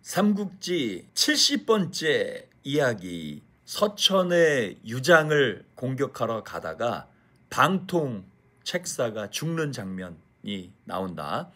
삼국지 70번째 이야기. 서천의 유장을 공격하러 가다가 방통 책사가 죽는 장면이 나온다.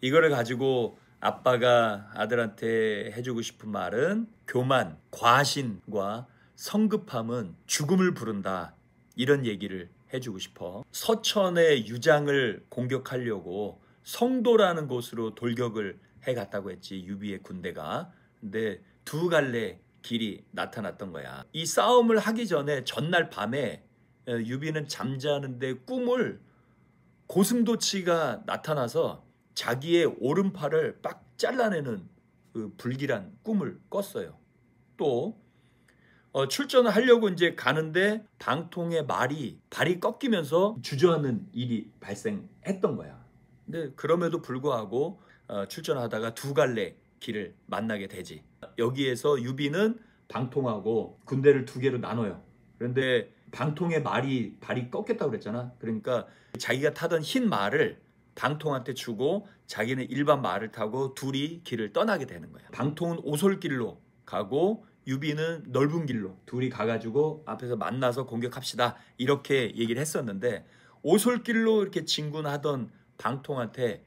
이거를 가지고 아빠가 아들한테 해주고 싶은 말은 교만, 과신과 성급함은 죽음을 부른다. 이런 얘기를 해주고 싶어. 서천의 유장을 공격하려고 성도라는 곳으로 돌격을 해갔다고 했지, 유비의 군대가. 근데 두 갈래 길이 나타났던 거야. 이 싸움을 하기 전에 전날 밤에 유비는 잠자는데 꿈을 고슴도치가 나타나서 자기의 오른팔을 빡 잘라내는 그 불길한 꿈을 꿨어요. 또 출전을 하려고 이제 가는데 방통의 발이 꺾이면서 주저하는 일이 발생했던 거야. 근데 그럼에도 불구하고 출전하다가 두 갈래 길을 만나게 되지. 여기에서 유비는 방통하고 군대를 두 개로 나눠요. 그런데 방통의 발이 꺾였다고 그랬잖아. 그러니까 자기가 타던 흰 말을 방통한테 주고 자기는 일반 말을 타고 둘이 길을 떠나게 되는 거야. 방통은 오솔길로 가고 유비는 넓은 길로 둘이 가가지고 앞에서 만나서 공격합시다, 이렇게 얘기를 했었는데, 오솔길로 이렇게 진군하던 방통한테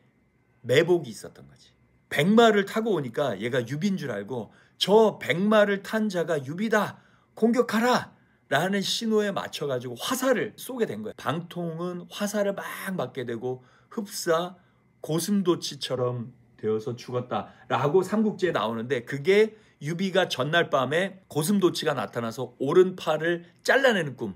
매복이 있었던 거지. 백마를 타고 오니까 얘가 유비인 줄 알고 저 백마를 탄 자가 유비다, 공격하라 라는 신호에 맞춰가지고 화살을 쏘게 된 거야. 방통은 화살을 막 맞게 되고 흡사 고슴도치처럼 되어서 죽었다라고 삼국지에 나오는데, 그게 유비가 전날 밤에 고슴도치가 나타나서 오른팔을 잘라내는 꿈,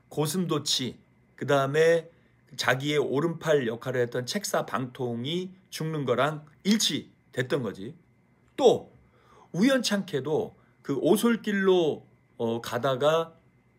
고슴도치, 그 다음에 자기의 오른팔 역할을 했던 책사 방통이 죽는 거랑 일치됐던 거지. 또 우연찮게도 그 오솔길로 가다가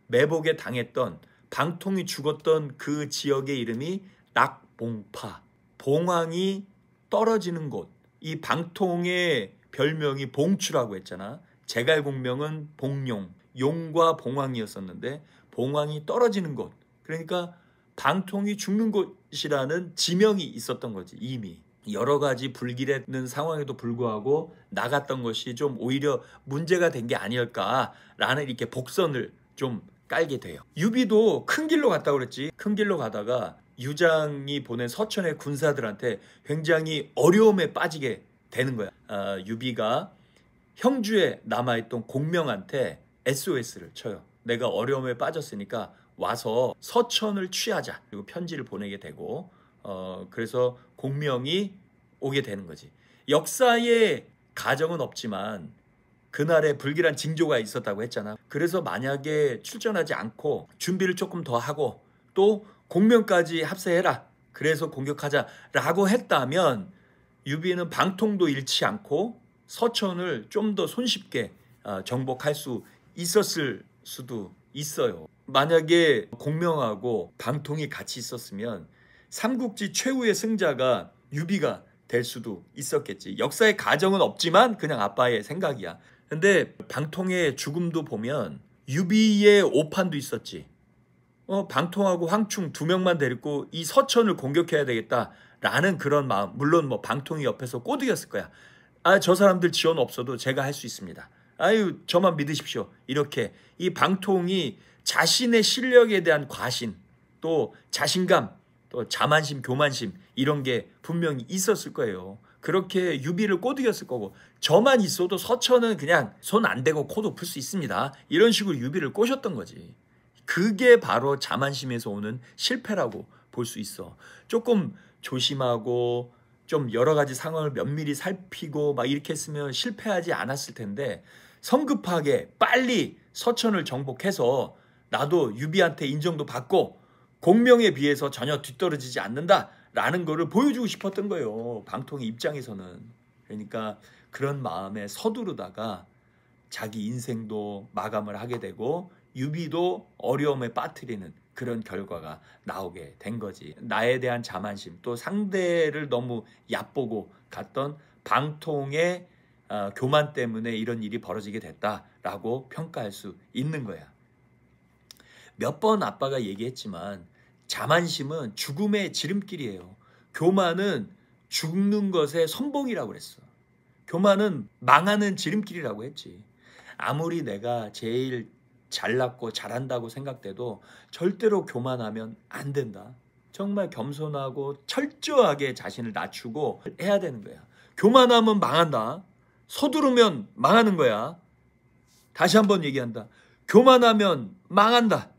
매복에 당했던 방통이 죽었던 그 지역의 이름이 낙봉파, 봉황이 떨어지는 곳. 이 방통의 별명이 봉추라고 했잖아. 제갈공명은 봉용, 용과 봉황이었었는데 봉황이 떨어지는 곳, 그러니까 방통이 죽는 곳이라는 지명이 있었던 거지. 이미 여러 가지 불길했는 상황에도 불구하고 나갔던 것이 좀 오히려 문제가 된 게 아닐까라는 이렇게 복선을 좀 깔게 돼요. 유비도 큰 길로 갔다고 그랬지. 큰 길로 가다가 유장이 보낸 서천의 군사들한테 굉장히 어려움에 빠지게 되는 거야. 유비가 형주에 남아있던 공명한테 SOS를 쳐요. 내가 어려움에 빠졌으니까 와서 서천을 취하자. 그리고 편지를 보내게 되고, 그래서 공명이 오게 되는 거지. 역사에 가정은 없지만 그날에 불길한 징조가 있었다고 했잖아. 그래서 만약에 출전하지 않고 준비를 조금 더 하고 또 공명까지 합세해라, 그래서 공격하자라고 했다면 유비는 방통도 잃지 않고 서천을 좀 더 손쉽게 정복할 수 있었을 수도 있어요. 만약에 공명하고 방통이 같이 있었으면 삼국지 최후의 승자가 유비가 될 수도 있었겠지. 역사의 가정은 없지만 그냥 아빠의 생각이야. 근데 방통의 죽음도 보면 유비의 오판도 있었지. 방통하고 황충 두 명만 데리고 이 서천을 공격해야 되겠다라는 그런 마음. 물론 뭐 방통이 옆에서 꼬드겼을 거야. 저 사람들 지원 없어도 제가 할 수 있습니다. 아유, 저만 믿으십시오. 이렇게 이 방통이 자신의 실력에 대한 과신, 또 자신감, 또 자만심, 교만심, 이런 게 분명히 있었을 거예요. 그렇게 유비를 꼬드겼을 거고, 저만 있어도 서천은 그냥 손 안 대고 코도 풀 수 있습니다, 이런 식으로 유비를 꼬셨던 거지. 그게 바로 자만심에서 오는 실패라고 볼 수 있어. 조금 조심하고 좀 여러 가지 상황을 면밀히 살피고 막 이렇게 했으면 실패하지 않았을 텐데, 성급하게 빨리 서천을 정복해서 나도 유비한테 인정도 받고 공명에 비해서 전혀 뒤떨어지지 않는다라는 거를 보여주고 싶었던 거예요, 방통의 입장에서는. 그러니까 그런 마음에 서두르다가 자기 인생도 마감을 하게 되고 유비도 어려움에 빠뜨리는 그런 결과가 나오게 된 거지. 나에 대한 자만심, 또 상대를 너무 얕보고 갔던 방통의 교만 때문에 이런 일이 벌어지게 됐다라고 평가할 수 있는 거야. 몇 번 아빠가 얘기했지만 자만심은 죽음의 지름길이에요. 교만은 죽는 것의 선봉이라고 그랬어. 교만은 망하는 지름길이라고 했지. 아무리 내가 제일 잘났고 잘한다고 생각돼도 절대로 교만하면 안 된다. 정말 겸손하고 철저하게 자신을 낮추고 해야 되는 거야. 교만하면 망한다. 서두르면 망하는 거야. 다시 한번 얘기한다. 교만하면 망한다.